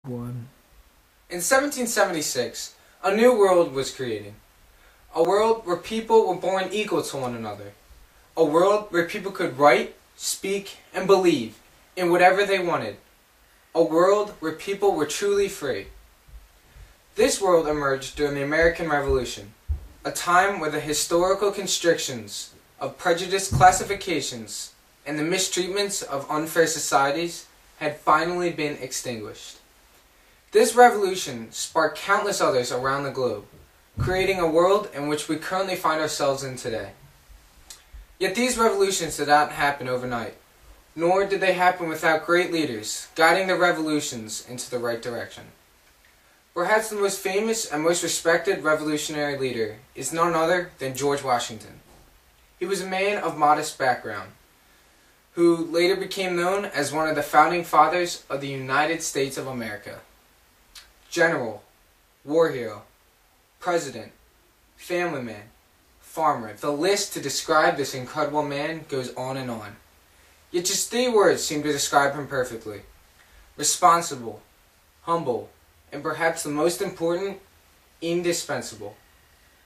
One. In 1776, a new world was created. A world where people were born equal to one another. A world where people could write, speak, and believe in whatever they wanted. A world where people were truly free. This world emerged during the American Revolution, a time where the historical constrictions of prejudiced classifications and the mistreatments of unfair societies had finally been extinguished. This revolution sparked countless others around the globe, creating a world in which we currently find ourselves in today. Yet these revolutions did not happen overnight, nor did they happen without great leaders guiding the revolutions into the right direction. Perhaps the most famous and most respected revolutionary leader is none other than George Washington. He was a man of modest background, who later became known as one of the founding fathers of the United States of America. General, war hero, president, family man, farmer. The list to describe this incredible man goes on and on. Yet just 3 words seem to describe him perfectly: responsible, humble, and perhaps the most important, indispensable.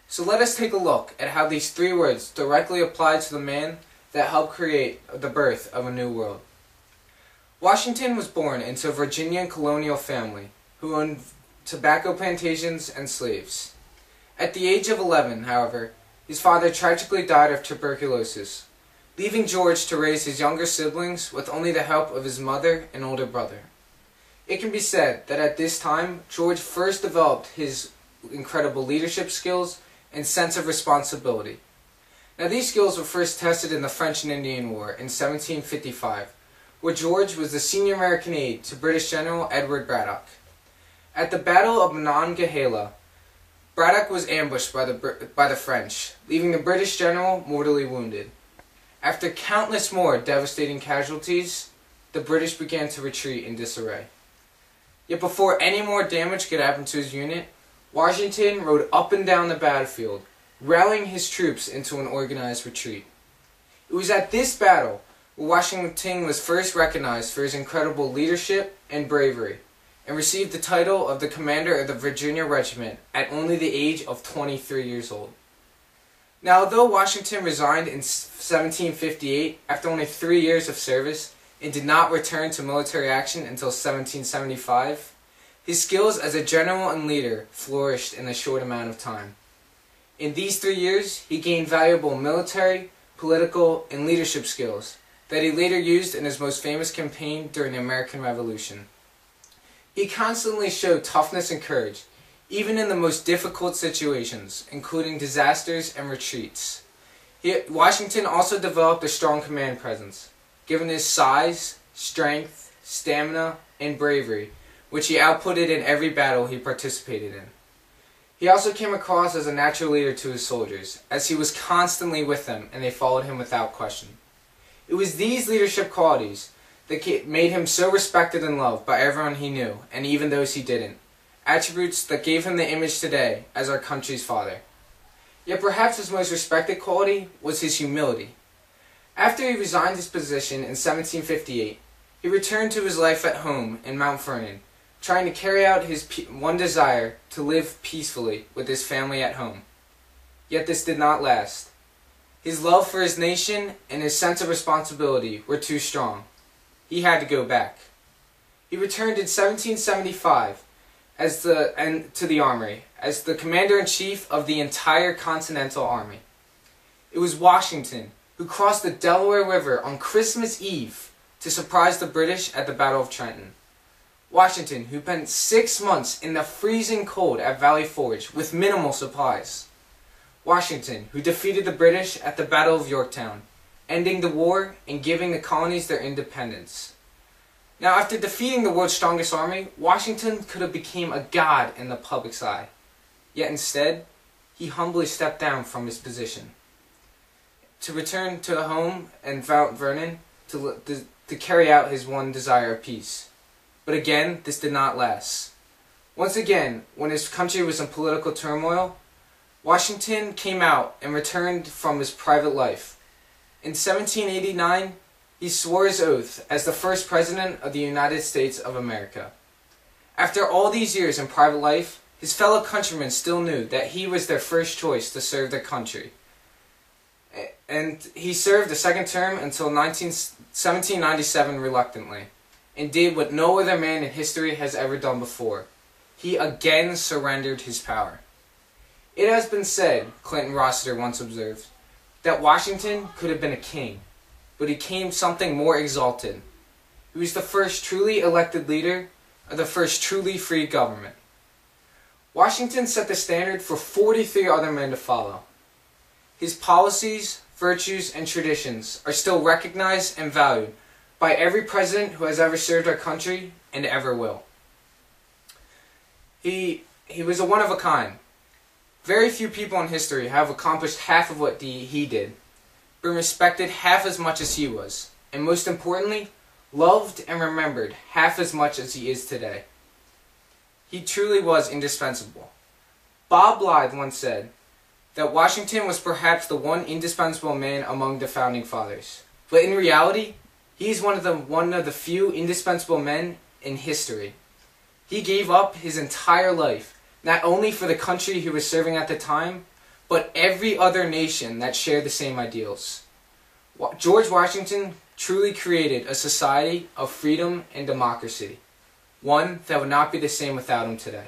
So let us take a look at how these 3 words directly apply to the man that helped create the birth of a new world. Washington was born into a Virginian colonial family who owned tobacco plantations and slaves. At the age of 11, however, his father tragically died of tuberculosis, leaving George to raise his younger siblings with only the help of his mother and older brother. It can be said that at this time, George first developed his incredible leadership skills and sense of responsibility. Now, these skills were first tested in the French and Indian War in 1755, where George was the senior American aide to British General Edward Braddock. At the Battle of Monongahela, Braddock was ambushed by the French, leaving the British general mortally wounded. After countless more devastating casualties, the British began to retreat in disarray. Yet before any more damage could happen to his unit, Washington rode up and down the battlefield, rallying his troops into an organized retreat. It was at this battle where Washington was first recognized for his incredible leadership and bravery, and received the title of the commander of the Virginia Regiment at only the age of 23 years old. Now, although Washington resigned in 1758 after only 3 years of service and did not return to military action until 1775, his skills as a general and leader flourished in a short amount of time. In these 3 years, he gained valuable military, political, and leadership skills that he later used in his most famous campaign during the American Revolution. He constantly showed toughness and courage, even in the most difficult situations, including disasters and retreats. Washington also developed a strong command presence, given his size, strength, stamina, and bravery, which he outputted in every battle he participated in. He also came across as a natural leader to his soldiers, as he was constantly with them and they followed him without question. It was these leadership qualities that made him so respected and loved by everyone he knew, and even those he didn't. Attributes that gave him the image today as our country's father. Yet perhaps his most respected quality was his humility. After he resigned his position in 1758, he returned to his life at home in Mount Vernon, trying to carry out his one desire to live peacefully with his family at home. Yet this did not last. His love for his nation and his sense of responsibility were too strong. He had to go back. He returned in 1775 to the army as the commander-in-chief of the entire Continental Army. It was Washington who crossed the Delaware River on Christmas Eve to surprise the British at the Battle of Trenton. Washington, who spent 6 months in the freezing cold at Valley Forge with minimal supplies. Washington, who defeated the British at the Battle of Yorktown, ending the war and giving the colonies their independence. Now, after defeating the world's strongest army, Washington could have become a god in the public's eye. Yet instead, he humbly stepped down from his position to return to home in Mount Vernon to carry out his one desire of peace. But again, this did not last. Once again, when his country was in political turmoil, Washington came out and returned from his private life. In 1789, he swore his oath as the first President of the United States of America. After all these years in private life, his fellow countrymen still knew that he was their first choice to serve their country. And he served a second term until 1797 reluctantly, and did what no other man in history has ever done before. He again surrendered his power. It has been said, Clinton Rossiter once observed, that Washington could have been a king, but he became something more exalted. He was the first truly elected leader of the first truly free government. Washington set the standard for 43 other men to follow. His policies, virtues, and traditions are still recognized and valued by every president who has ever served our country and ever will. He was a one of a kind. Very few people in history have accomplished half of what he did, been respected half as much as he was, and most importantly, loved and remembered half as much as he is today. He truly was indispensable. Bob Blythe once said that Washington was perhaps the one indispensable man among the founding fathers, but in reality, he is one of the few indispensable men in history. He gave up his entire life, not only for the country he was serving at the time, but every other nation that shared the same ideals. George Washington truly created a society of freedom and democracy, one that would not be the same without him today.